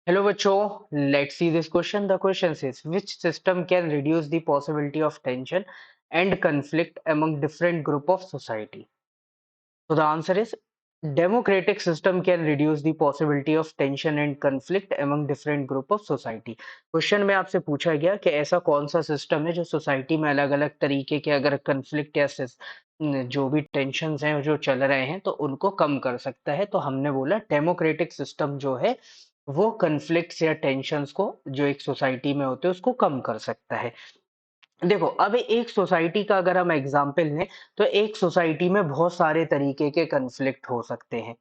Hello, Bacho. Let's see this question. The question says, which system can reduce the possibility of tension and conflict among different group of society? So the answer is democratic system can reduce the possibility of tension and conflict among different group of society. Question में आपसे पूछा गया कि ऐसा कौन सा system है जो सोसाइटी में अलग अलग तरीके के अगर conflict या जो भी टेंशन हैं जो चल रहे हैं तो उनको कम कर सकता है। तो हमने बोला डेमोक्रेटिक सिस्टम जो है वो कन्फ्लिक्ट्स या टेंशन्स को जो एक सोसाइटी में होते हैं उसको कम कर सकता है। देखो, अब एक सोसाइटी का अगर हम एग्जाम्पल लें तो एक सोसाइटी में बहुत सारे तरीके के कन्फ्लिक्ट हो सकते हैं।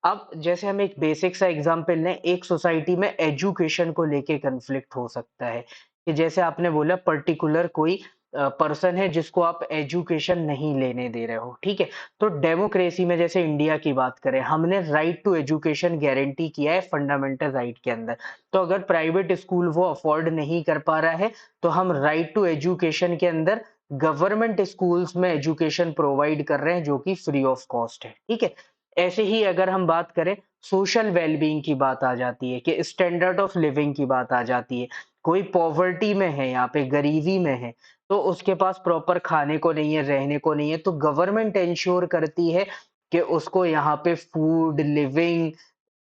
अब जैसे हम एक बेसिक सा एग्जांपल लें, एक सोसाइटी में एजुकेशन को लेके कॉन्फ्लिक्ट हो सकता है कि जैसे आपने बोला पर्टिकुलर कोई पर्सन है जिसको आप एजुकेशन नहीं लेने दे रहे हो, ठीक है? तो डेमोक्रेसी में जैसे इंडिया की बात करें, हमने राइट टू एजुकेशन गारंटी किया है फंडामेंटल राइट के अंदर। तो अगर प्राइवेट स्कूल वो अफोर्ड नहीं कर पा रहा है, तो हम राइट टू एजुकेशन के अंदर गवर्नमेंट स्कूल्स में एजुकेशन प्रोवाइड कर रहे हैं जो कि फ्री ऑफ कॉस्ट है, ठीक है? ऐसे ही अगर हम बात करें सोशल वेलबींग की बात आ जाती है कि स्टैंडर्ड ऑफ लिविंग की बात आ जाती है। कोई पॉवर्टी में है, यहाँ पे गरीबी में है, तो उसके पास प्रॉपर खाने को नहीं है, रहने को नहीं है, तो गवर्नमेंट इंश्योर करती है कि उसको यहाँ पे फूड, लिविंग,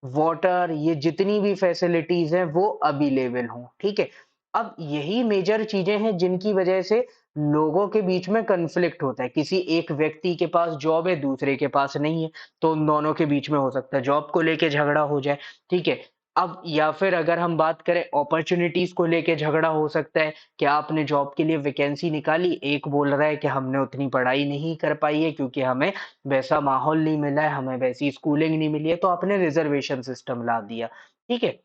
वाटर, ये जितनी भी फैसिलिटीज हैं वो अवेलेबल हों, ठीक है? अब यही मेजर चीजें हैं जिनकी वजह से लोगों के बीच में कन्फ्लिक्ट होता है। किसी एक व्यक्ति के पास जॉब है, दूसरे के पास नहीं है, तो उन दोनों के बीच में हो सकता है जॉब को लेके झगड़ा हो जाए, ठीक है? अब या फिर अगर हम बात करें अपॉर्चुनिटीज को लेके झगड़ा हो सकता है कि आपने जॉब के लिए वैकेंसी निकाली, एक बोल रहा है कि हमने उतनी पढ़ाई नहीं कर पाई है क्योंकि हमें वैसा माहौल नहीं मिला है, हमें वैसी स्कूलिंग नहीं मिली है, तो आपने रिजर्वेशन सिस्टम ला दिया, ठीक है?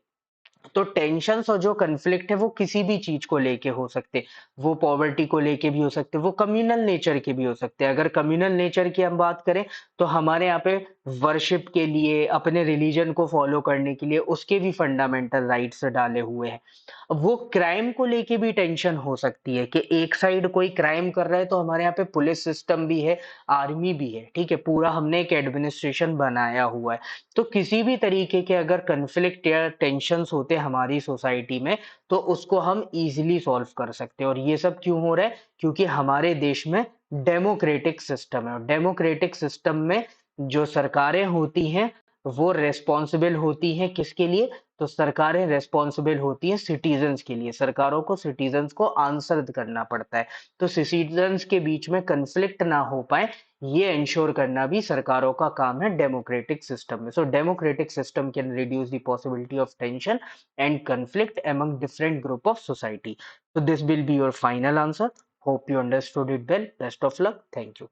तो टेंशन्स और जो कन्फ्लिक्ट है वो किसी भी चीज को लेके हो सकते हैं। वो पॉवर्टी को लेके भी हो सकते हैं, वो कम्युनल नेचर के भी हो सकते हैं। अगर कम्युनल नेचर की हम बात करें तो हमारे यहाँ पे वर्शिप के लिए, अपने रिलीजन को फॉलो करने के लिए उसके भी फंडामेंटल राइट्स डाले हुए हैं। अब वो क्राइम को लेके भी टेंशन हो सकती है कि एक साइड कोई क्राइम कर रहा है तो हमारे यहाँ पे पुलिस सिस्टम भी है, आर्मी भी है, ठीक है? पूरा हमने एक एडमिनिस्ट्रेशन बनाया हुआ है। तो किसी भी तरीके के अगर कन्फ्लिक्ट या टेंशन्स होते हैं हमारी सोसाइटी में, तो उसको हम इजीली सॉल्व कर सकते हैं। और ये सब क्यों हो रहा है? क्योंकि हमारे देश में डेमोक्रेटिक सिस्टम है और डेमोक्रेटिक सिस्टम में जो सरकारें होती हैं वो रेस्पॉन्सिबल होती हैं किसके लिए? तो सरकारें रेस्पॉन्सिबल होती हैं सिटीजन्स के लिए। सरकारों को सिटीजन्स को आंसर करना पड़ता है। तो सिटीजन्स के बीच में कन्फ्लिक्ट ना हो पाए, ये इंश्योर करना भी सरकारों का काम है डेमोक्रेटिक सिस्टम में। So democratic system can reduce the possibility of tension and conflict among different group of society. So this will be your final answer. Hope you understood it well. Best of luck. Thank you.